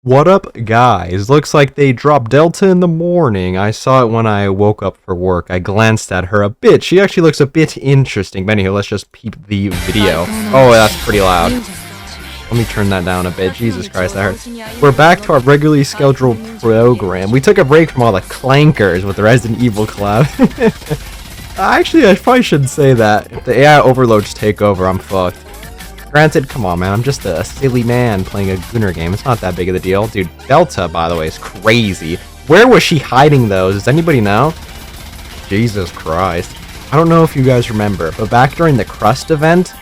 What up, guys? Looks like they dropped Delta in the morning. I saw it when I woke up for work. I glanced at her a bit. She actually looks a bit interesting. But anyway, let's just peep the video. Oh, that's pretty loud. Let me turn that down a bit. Jesus Christ, that hurts. We're back to our regularly scheduled program. We took a break from all the clankers with the Resident Evil collab. Actually, I probably shouldn't say that. If the AI overloads take over, I'm fucked. Granted, come on, man, I'm just a silly man playing a Gunner game. It's not that big of a deal. Dude, Delta, by the way, is crazy. Where was she hiding those? Does anybody know? Jesus Christ. I don't know if you guys remember, but back during the Crust event,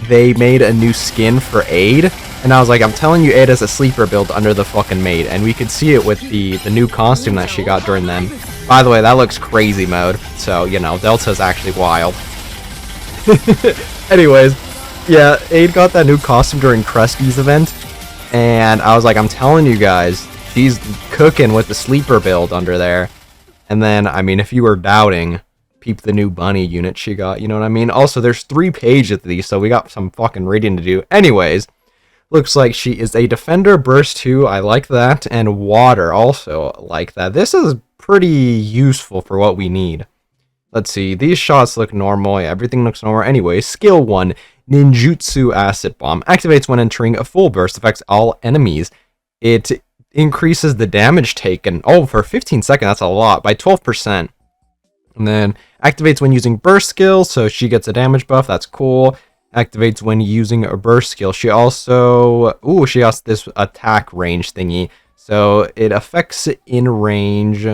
they made a new skin for Aid, and I was like, I'm telling you, Aid has a sleeper build under the fucking maid, and we could see it with the new costume that she got during them. By the way, that looks crazy mode, so, you know, Delta's actually wild. Anyways, yeah, Aid got that new costume during Krusty's event, and I was like, I'm telling you guys, she's cooking with the sleeper build under there. And then, I mean, if you were doubting, peep the new bunny unit she got, you know what I mean? Also, there's 3 pages of these, so we got some fucking reading to do. Anyways, looks like she is a Defender Burst 2, I like that, and Water, also like that. This is pretty useful for what we need. Let's see, these shots look normal, yeah, everything looks normal. Anyway, skill 1, Ninjutsu Acid Bomb. Activates when entering a full burst, affects all enemies. It increases the damage taken, oh, for 15 seconds, that's a lot, by 12%. And then activates when using burst skill, so she gets a damage buff, that's cool. Activates when using a burst skill. She also, she has this attack range thingy. So it affects in range,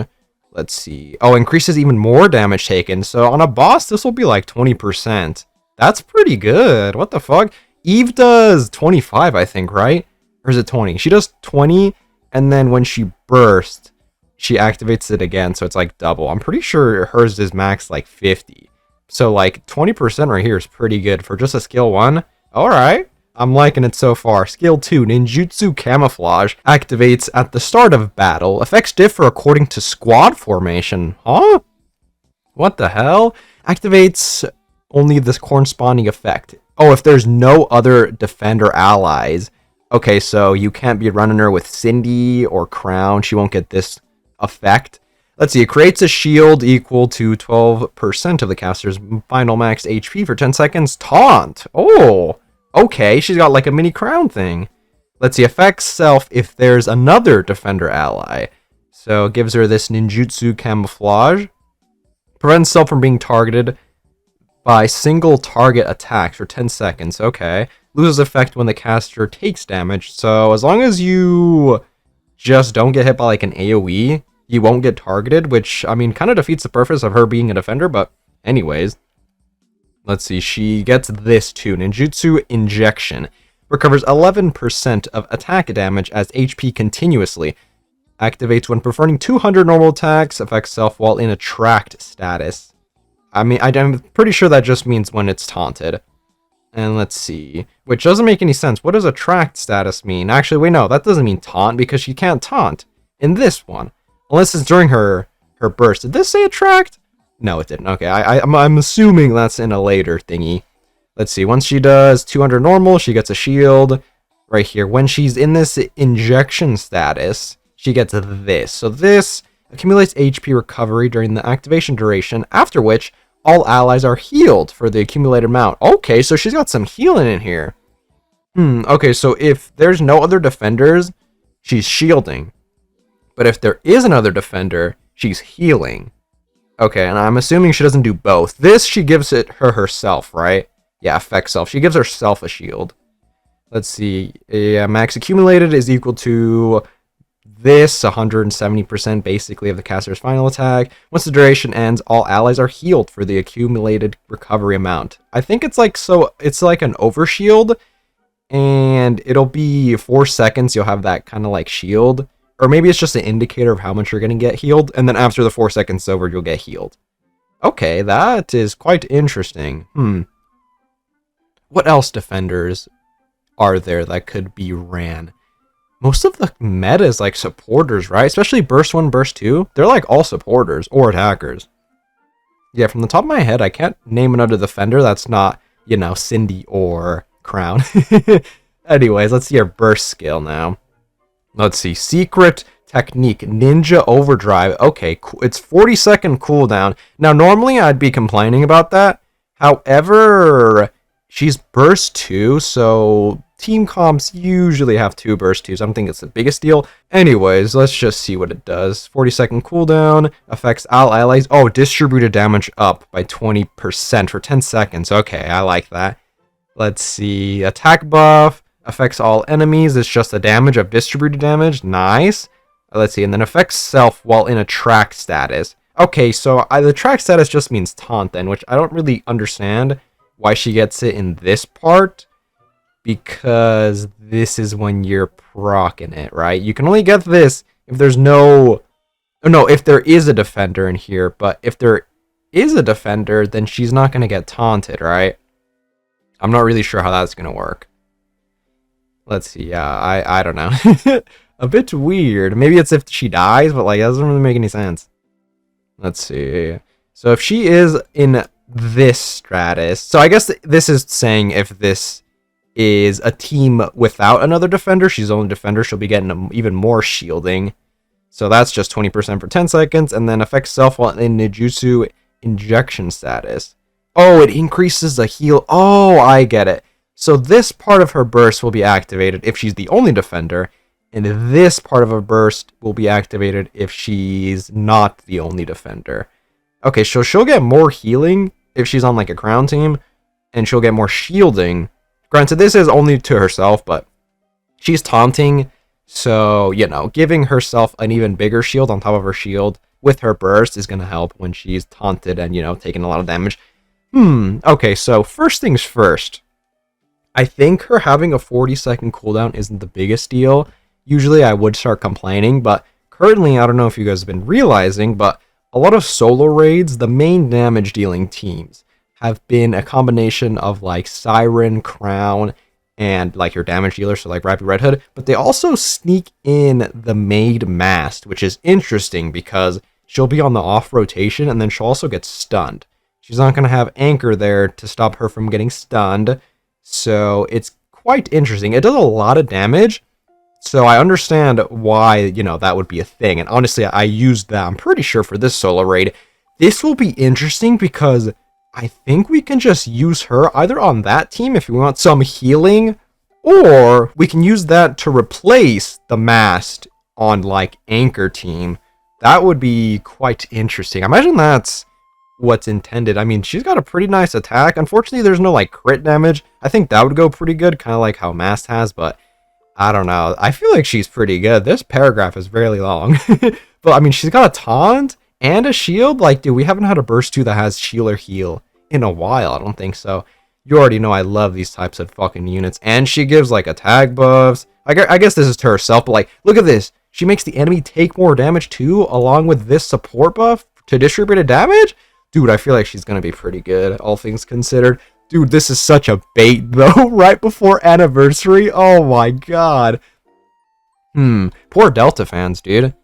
let's see. Oh, increases even more damage taken. So on a boss, this will be like 20%. That's pretty good. What the fuck? Eve does 25, I think, right? Or is it 20? She does 20, and then when she bursts, she activates it again, so it's like double. I'm pretty sure hers is max like 50. So like 20% right here is pretty good for just a skill 1. Alright, I'm liking it so far. Skill 2, Ninjutsu Camouflage. Activates at the start of battle. Effects differ according to squad formation. Huh? What the hell? Activates only this corresponding effect. Oh, if there's no other defender allies. Okay, so you can't be running her with Cindy or Crown. She won't get this effect. Let's see, it creates a shield equal to 12% of the caster's final max HP for 10 seconds. Taunt! Oh, okay, she's got like a mini crown thing. Let's see, affects self if there's another defender ally. So it gives her this ninjutsu camouflage. Prevents self from being targeted by single target attacks for 10 seconds. Okay. Loses effect when the caster takes damage. So as long as you just don't get hit by like an AoE, you won't get targeted, which, I mean, kind of defeats the purpose of her being a defender, but anyways. Let's see, she gets this too. Ninjutsu Injection. Recovers 11% of attack damage as HP continuously. Activates when performing 200 normal attacks. Affects self while in attract status. I mean, I'm pretty sure that just means when it's taunted. And let's see, which doesn't make any sense. What does attract status mean? Actually, wait, no, that doesn't mean taunt because she can't taunt in this one. Unless it's during her burst. Did this say attract? No, it didn't. Okay, I'm assuming that's in a later thingy. Let's see, once she does 200 normal, she gets a shield right here. When she's in this injection status, she gets this. So this accumulates HP recovery during the activation duration, after which all allies are healed for the accumulated amount. Okay, so she's got some healing in here. Okay, so if there's no other defenders, she's shielding. But if there is another defender, she's healing. Okay, and I'm assuming she doesn't do both. This, she gives it herself, right? Yeah, effect self. She gives herself a shield. Let's see. Yeah, max accumulated is equal to this, 170% basically of the caster's final attack. Once the duration ends, all allies are healed for the accumulated recovery amount. I think it's like, so it's like an overshield, and it'll be 4 seconds, you'll have that kind of like shield. Or maybe it's just an indicator of how much you're going to get healed, and then after the 4 seconds is over, you'll get healed. Okay, that is quite interesting. What else defenders are there that could be ran? Most of the meta is like supporters, right? Especially Burst 1, Burst 2. They're like all supporters or attackers. Yeah, from the top of my head, I can't name another defender that's not, you know, Cindy or Crown. Anyways, let's see our burst skill now. Let's see. Secret technique. Ninja Overdrive. Okay, cool. It's 40-second cooldown. Now, normally I'd be complaining about that. However, she's burst 2, so team comps usually have 2 burst 2s. I don't think it's the biggest deal. Anyways, let's just see what it does. 40-second cooldown. Affects all allies. Oh, distributed damage up by 20% for 10 seconds. Okay, I like that. Let's see. Attack buff. Affects all enemies. It's just the damage of distributed damage. Nice. Let's see. And then affects self while in a track status. Okay, so the track status just means taunt then, which I don't really understand why she gets it in this part. Because this is when you're proccing it, right? You can only get this if there's no... Oh, no, if there is a defender in here. But if there is a defender, then she's not going to get taunted, right? I'm not really sure how that's going to work. Let's see. Yeah, I don't know. A bit weird. Maybe it's if she dies, but like that doesn't really make any sense. Let's see. So if she is in this stratus, so I guess this is saying if this is a team without another defender, she's the only defender, she'll be getting even more shielding. So that's just 20% for 10 seconds, and then affects self while in Ninjutsu injection status. Oh, it increases the heal. Oh, I get it. So this part of her burst will be activated if she's the only defender, and this part of her burst will be activated if she's not the only defender. Okay, so she'll get more healing if she's on like a crown team, and she'll get more shielding. Granted, this is only to herself, but she's taunting, so, you know, giving herself an even bigger shield on top of her shield with her burst is going to help when she's taunted and, you know, taking a lot of damage. Okay, so first things first. I think her having a 40-second cooldown isn't the biggest deal. Usually I would start complaining, but currently, I don't know if you guys have been realizing, but a lot of solo raids, the main damage dealing teams have been a combination of like Siren, Crown, and like your damage dealer, so like Rapid Red Hood, but they also sneak in the Maid Mast, which is interesting because she'll be on the off rotation and then she'll also get stunned. She's not going to have Anchor there to stop her from getting stunned, so it's quite interesting. It does a lot of damage, so I understand why, you know, that would be a thing, and honestly, I used that, I'm pretty sure, for this solo raid. This will be interesting because I think we can just use her either on that team if we want some healing, or we can use that to replace the Mast on, like, Anchor team. That would be quite interesting. I imagine that's what's intended. I mean, she's got a pretty nice attack. Unfortunately, there's no, like, crit damage. I think that would go pretty good, kind of like how Mast has, but I don't know. I feel like she's pretty good. This paragraph is fairly long. But, I mean, she's got a taunt and a shield. Like, dude, we haven't had a burst 2 that has shield or heal in a while. I don't think so. You already know I love these types of fucking units. And she gives, like, attack buffs. I guess this is to herself, but, like, look at this. She makes the enemy take more damage, too, along with this support buff to distributed damage. Dude, I feel like she's going to be pretty good, all things considered. Dude, this is such a bait, though, right before anniversary. Oh, my God. Poor Delta fans, dude.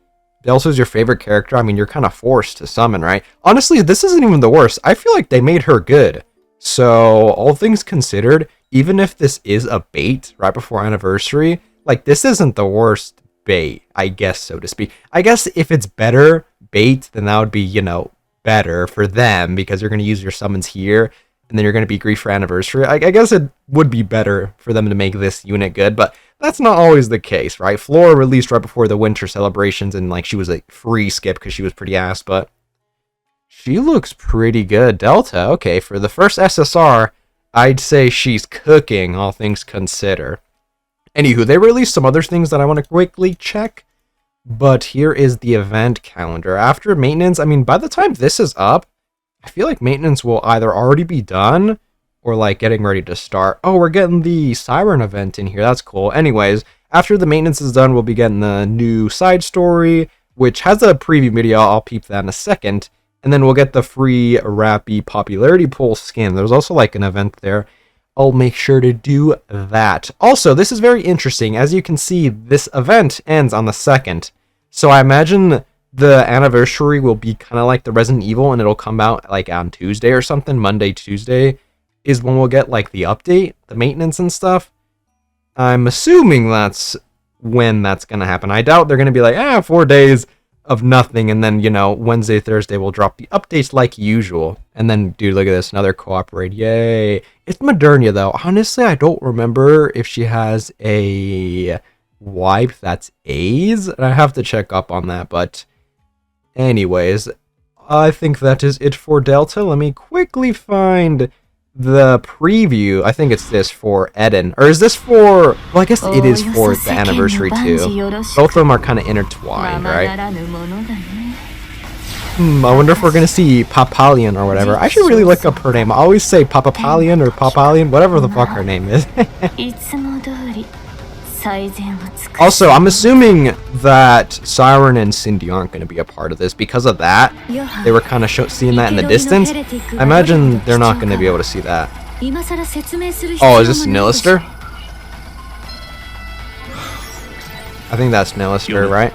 Delta's your favorite character. I mean, you're kind of forced to summon, right? Honestly, this isn't even the worst. I feel like they made her good. So, all things considered, even if this is a bait right before anniversary, like, this isn't the worst bait, I guess, so to speak. I guess if it's better bait, then that would be, you know, better for them, because you're going to use your summons here, and then you're going to be grief for anniversary. I guess it would be better for them to make this unit good, but that's not always the case, right? Flora released right before the winter celebrations, and like she was a free skip because she was pretty ass, but she looks pretty good. Delta, okay, for the first SSR, I'd say she's cooking, all things considered. Anywho, they released some other things that I want to quickly check, but here is the event calendar. After maintenance, I mean, by the time this is up, I feel like maintenance will either already be done or like getting ready to start. Oh, we're getting the Siren event in here. That's cool. Anyways, after the maintenance is done, we'll be getting the new side story, which has a preview video. I'll peep that in a second. And then we'll get the free Rappy popularity poll skin. There's also like an event there. I'll make sure to do that. Also, this is very interesting. As you can see, this event ends on the 2nd. So I imagine the anniversary will be kind of like the Resident Evil, and it'll come out like on Tuesday or something. Monday, Tuesday is when we'll get like the update, the maintenance and stuff. I'm assuming that's when that's gonna happen. I doubt they're gonna be like, 4 days of nothing, and then, you know, Wednesday, Thursday we'll drop the updates like usual. And then, dude, look at this, another cooperate. Yay. It's Modernia, though. Honestly, I don't remember if she has a wife that's A's. I have to check up on that, but anyways, I think that is it for Delta. Let me quickly find the preview. I think it's this for Eden. Or is this for... Well, I guess it is for the anniversary too. Both of them are kind of intertwined, right? I wonder if we're going to see Papalion or whatever. I should really look up her name. I always say Papapalion or Papalion, whatever the fuck her name is. Also, I'm assuming that Siren and Cindy aren't going to be a part of this. Because of that, they were kind of seeing that in the distance. I imagine they're not going to be able to see that. Oh, is this Nilister? I think that's Nilister, right?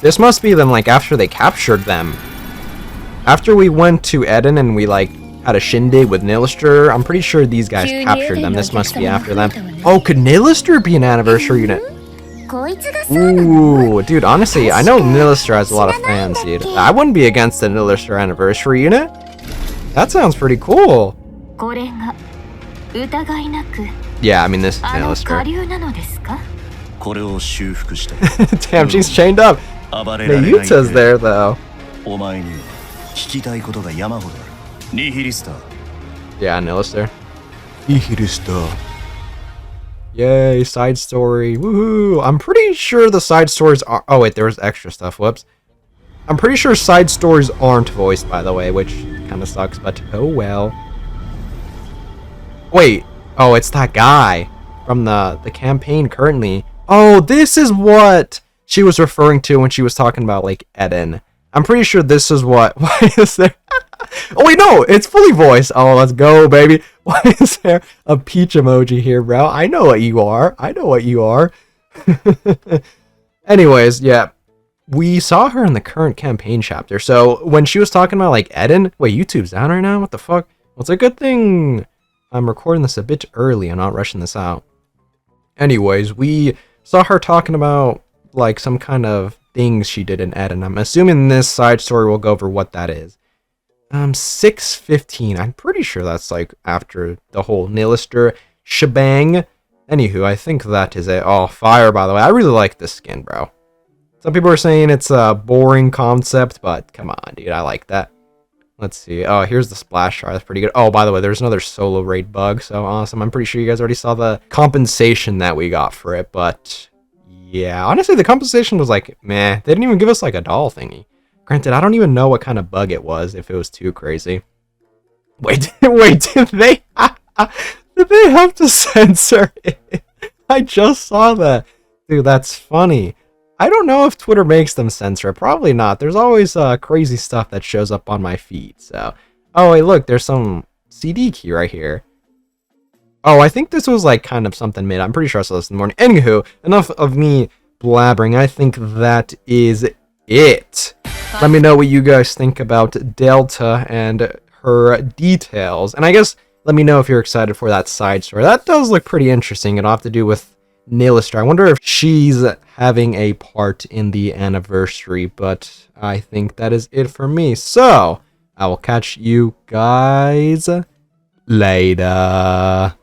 This must be them, like, after they captured them. After we went to Eden and we, like, had a shindig with Nilister, I'm pretty sure these guys captured them. This must be after them. Oh, could Nilister be an anniversary unit? Ooh, dude, honestly, I know Nilister has a lot of fans, dude. I wouldn't be against the Nilister anniversary unit. That sounds pretty cool. Yeah, I mean, this is Nilister. Damn, she's chained up. Mayuta's there, though. Yeah, Nilister. Nihilista. Yay, side story. Woohoo! I'm pretty sure the side stories are... Oh, wait, there was extra stuff. Whoops. I'm pretty sure side stories aren't voiced, by the way, which kind of sucks, but oh well. Wait. Oh, it's that guy from the campaign currently. Oh, this is what she was referring to when she was talking about, like, Eden. I'm pretty sure this is what... Why is there... Oh, wait, no, it's fully voiced. Oh, let's go, baby. Why is there a peach emoji here, bro? I know what you are. I know what you are. Anyways, yeah. We saw her in the current campaign chapter. So when she was talking about, like, Eden... Wait, YouTube's down right now? What the fuck? Well, it's a good thing I'm recording this a bit early and not rushing this out. Anyways, we saw her talking about, like, some kind of things she did in Eden. I'm assuming this side story will go over what that is. 6:15. I'm pretty sure that's, like, after the whole Nilister shebang. Anywho, I think that is it. Oh, fire, by the way. I really like this skin, bro. Some people are saying it's a boring concept, but come on, dude. I like that. Let's see. Oh, here's the splash shard. That's pretty good. Oh, by the way, there's another solo raid bug. So awesome. I'm pretty sure you guys already saw the compensation that we got for it. But yeah, honestly, the compensation was like, meh. They didn't even give us like a doll thingy. Granted, I don't even know what kind of bug it was, if it was too crazy. Wait, wait, did they have to censor it? I just saw that. Dude, that's funny. I don't know if Twitter makes them censor it. Probably not. There's always crazy stuff that shows up on my feed, so... Oh, wait, look, there's some CD key right here. Oh, I think this was, like, kind of something mid. I'm pretty sure I saw this in the morning. Anywho, enough of me blabbering. I think that is it. Let me know what you guys think about Delta and her details. And I guess let me know if you're excited for that side story. That does look pretty interesting. It'll have to do with Nilister. I wonder if she's having a part in the anniversary, but I think that is it for me. So, I will catch you guys later.